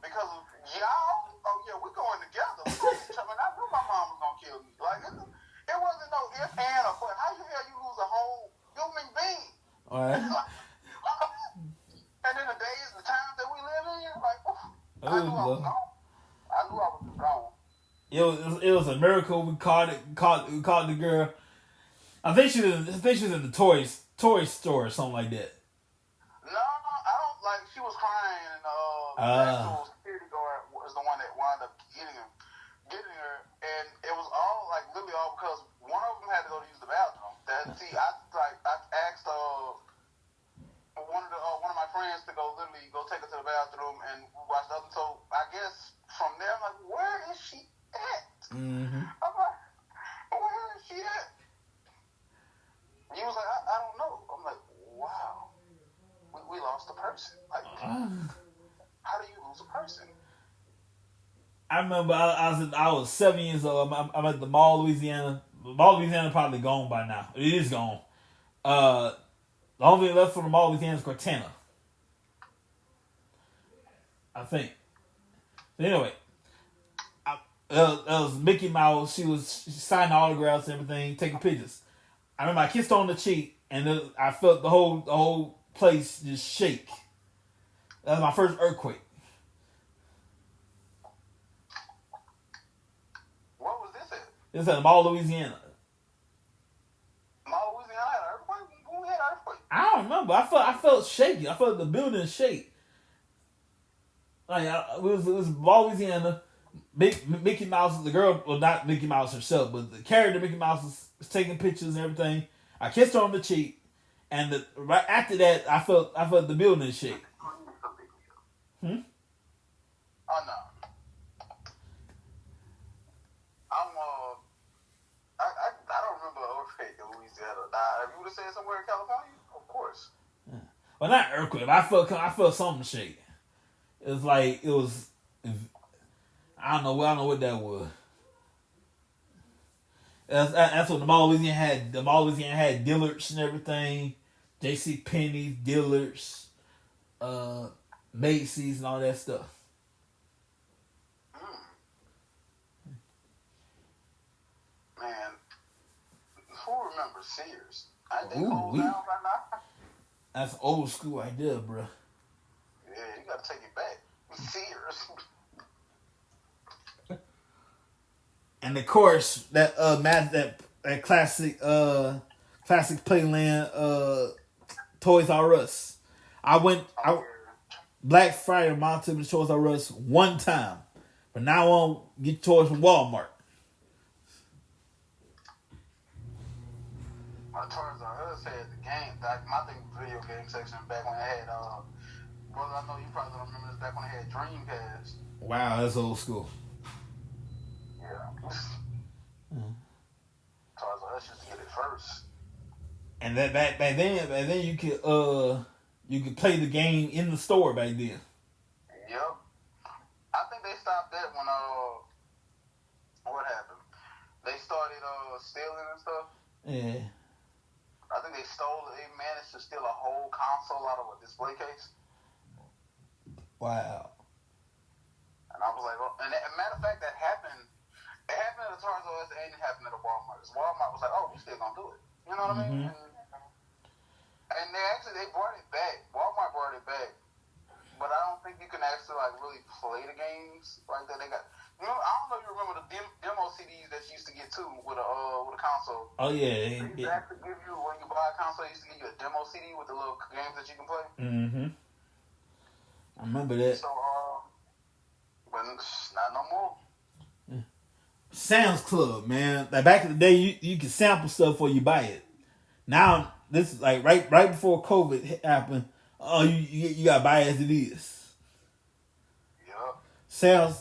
because of y'all, oh yeah, we're going together. We're going to each other. And I knew my mom was gonna kill me. Like it wasn't no if and or but. How the hell you lose a whole human being? All right. And then the days, the times that we live in, like, I Oh, knew I was gone. I knew I was gone. It was a miracle. We caught the girl. I think she was in the toy store or something like that. No, I don't like. She was crying, and the actual security guard was the one that wound up getting her, and it was all like literally all because one of them had to go to use the bathroom. I asked one of my friends to go take her to the bathroom and watch the other. So I guess from there, I'm like, where is she at? Mm-hmm. I'm like, where is she at? He was like, I don't know. I'm like, wow, we lost a person. Like, how do you lose a person? I remember I was 7 years old. I'm at the Mall, Louisiana. The Mall, Louisiana probably gone by now. It is gone. The only thing left from the Mall, Louisiana is Cortana, I think. But anyway, it was Mickey Mouse. She signing autographs and everything, taking pictures. I remember I kissed her on the cheek, and I felt the whole place just shake. That was my first earthquake. What was this at? It was at the Mall, Louisiana. Mall, Louisiana had an earthquake? When we had an earthquake? I don't remember. I felt shaky. I felt the building shake. Like it was Mall, Louisiana. Mickey Mouse, the girl, well, not Mickey Mouse herself, but the character Mickey Mouse was taking pictures and everything. I kissed her on the cheek, and right after that, I felt the building shake. Oh no. I don't remember an earthquake in Louisiana. If you would have said somewhere in California, of course. Well, not earthquake, but I felt something shake. It was like it was. I don't know what that was. That's what the Mall Louisiana had. The Mall Louisiana had Dillard's and everything. J.C. Penney, Dillard's, Macy's, and all that stuff. Man, who remembers Sears? They closed down right now. That's old school idea, bro. Yeah, you gotta take it back. Sears. And of course, that classic Playland Toys R Us. Black Friday, Mom took me to Toys R Us one time, but now I want to get toys from Walmart. My Toys R Us had the game. I think video game section back when it had. Brother, I know you probably don't remember this. Back when it had Dreamcast. Wow, that's old school. Yeah. Toys R Us used to get it first. And that back then you could play the game in the store back then. Yep. I think they stopped that when what happened? They started stealing and stuff. Yeah. I think they managed to steal a whole console out of a display case. Wow. And I was like, oh, and a matter of fact, that happened. It happened at a Target and it happened at a Walmart. Walmart was like, oh, we still gonna do it. You know what I mean? And they brought it back. Walmart brought it back. But I don't think you can actually like really play the games like that. They got, you know, I don't know if you remember the demo CDs that you used to get too with a console. Oh yeah, They used to actually give you, when you buy a console, they used to give you a demo CD with the little games that you can play. I remember that. So but not no more. Sam's Club, man. Like back in the day, you could sample stuff before you buy it. Now this is like right before COVID happened. Oh, you gotta buy it as it is. Yeah. Sam's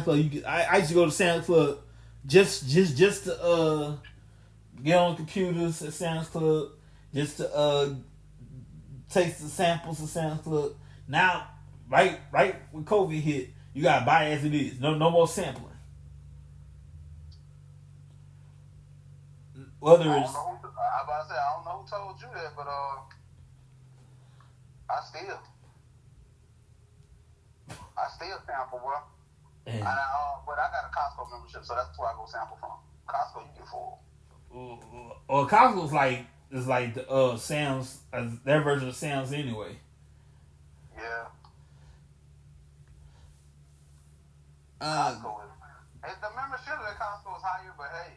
Club. I used to go to Sam's Club just to get on computers at Sam's Club, just to taste the samples of Sam's Club. Now, right when COVID hit, you gotta buy it as it is. No more sampling. Whether it's I don't know who told you that, but I still sample, bro. And but I got a Costco membership, so that's where I go sample from. Costco, you get full. Well, Costco's it's like the Sam's, their version of Sam's anyway. Yeah. Costco is. The membership at Costco is higher, but hey,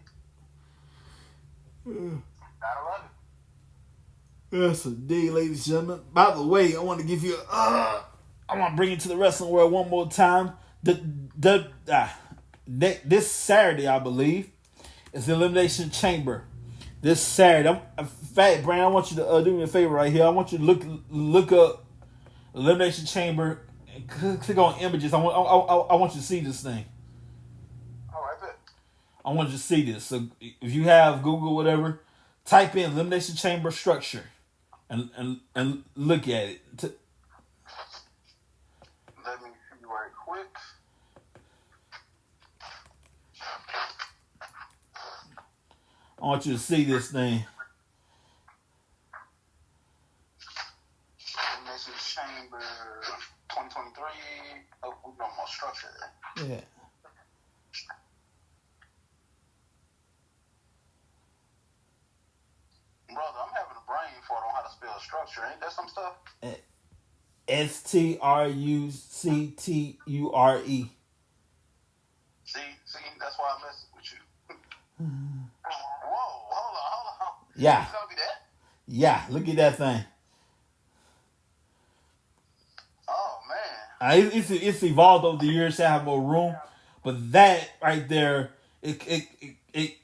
gotta love it. Yes, indeed, ladies and gentlemen. By the way, I want to give you I want to bring you to the wrestling world one more time. This Saturday, I believe, is the Elimination Chamber. This Saturday, in fact, Brandon, I want you to do me a favor right here. I want you to look up Elimination Chamber and click on images. I want you to see this thing. All right, bet. I want you to see this. So if you have Google, whatever, type in Elimination Chamber structure and look at it. Let me see right quick. I want you to see this thing. Elimination Chamber 2023. Oh, we got more structure there. Yeah. Brother, I'm having a brain fart on how to spell structure. Ain't that some stuff? STRUCTURE. See, that's why I messed with you. Whoa, hold on. Yeah. You tell me that? Yeah, look at that thing. Oh man. It's evolved over the years to have more room, but that right there,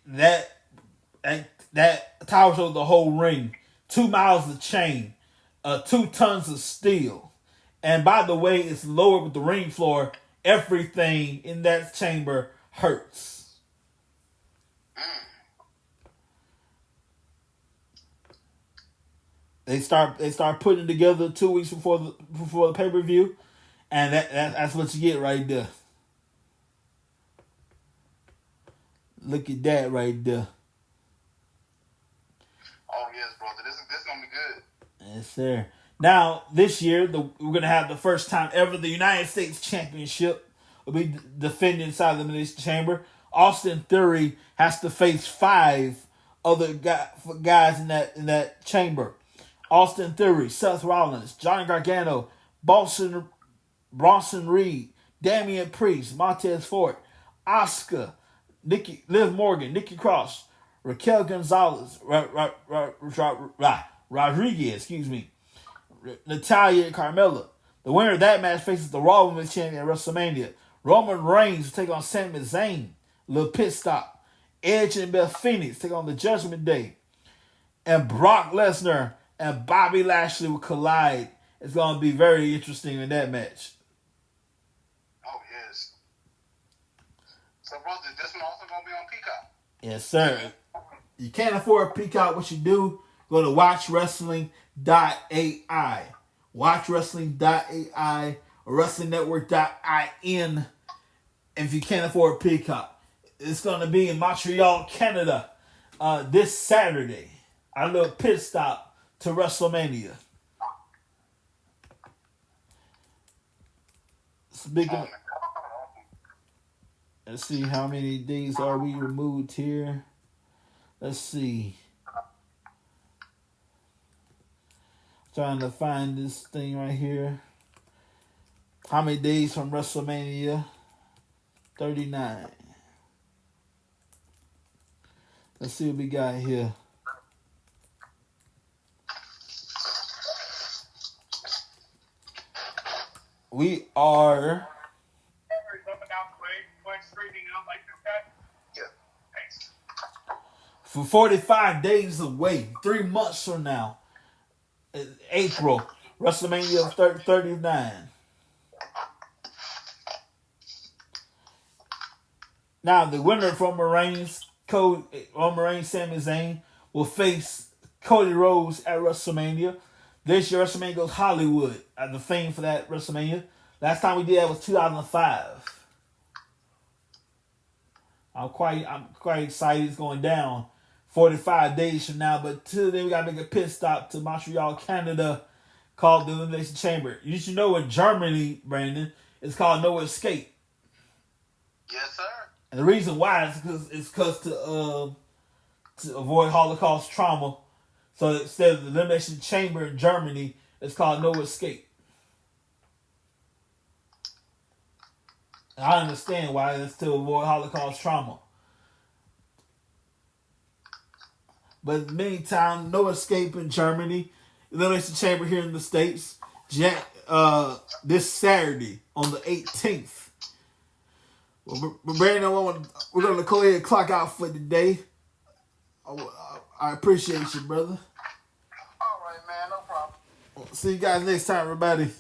that towers over the whole ring. 2 miles of chain, 2 tons of steel, and by the way, it's lowered with the ring floor. Everything in that chamber hurts. They start putting it together 2 weeks before the pay-per-view, and that's what you get right there. Look at that right there. Oh yes, brother. This is gonna be good. Yes, sir. Now this year, we're gonna have the first time ever the United States Championship will be defended inside the Elimination Chamber. Austin Theory has to face 5 other guys in that chamber. Austin Theory, Seth Rollins, Johnny Gargano, Bronson Reed, Damian Priest, Montez Ford, Asuka, Liv Morgan, Nikki Cross, Raquel Gonzalez, Rodriguez, Natalia Carmella. The winner of that match faces the Raw Women's Champion at WrestleMania. Roman Reigns will take on Sami Zayn, Little Pit Stop. Edge and Beth Phoenix take on the Judgment Day. And Brock Lesnar and Bobby Lashley will collide. It's going to be very interesting in that match. Oh, yes. So, brother, this one also going to be on Peacock? Yes, sir. You can't afford Peacock. What you do, go to watchwrestling.ai. Watchwrestling.ai or wrestlingnetwork.in if you can't afford Peacock. It's going to be in Montreal, Canada this Saturday. Our little pit stop to WrestleMania. Speaking. Let's see how many days are we removed here. Let's see. Trying to find this thing right here. How many days from WrestleMania? 39. Let's see what we got here. We are for 45 days away, 3 months from now. April, WrestleMania 39. Now, the winner from Roman Reigns, Sami Zayn, will face Cody Rhodes at WrestleMania. This year, WrestleMania goes Hollywood as the theme for that WrestleMania. Last time we did that was 2005. I'm quite excited it's going down 45 days from now. But till then, we got to make a pit stop to Montreal, Canada, called the Elimination Chamber. You should know in Germany, Brandon, it's called No Escape. Yes, sir. And the reason why is because to avoid Holocaust trauma. So instead of the Elimination Chamber in Germany, it's called No Escape. And I understand why it's to avoid Holocaust trauma. But in the meantime, No Escape in Germany, Elimination Chamber here in the States, this Saturday on the 18th. Well, Brandon, we're going to go ahead and clock out for today. I appreciate you, brother. All right, man. No problem. See you guys next time, everybody.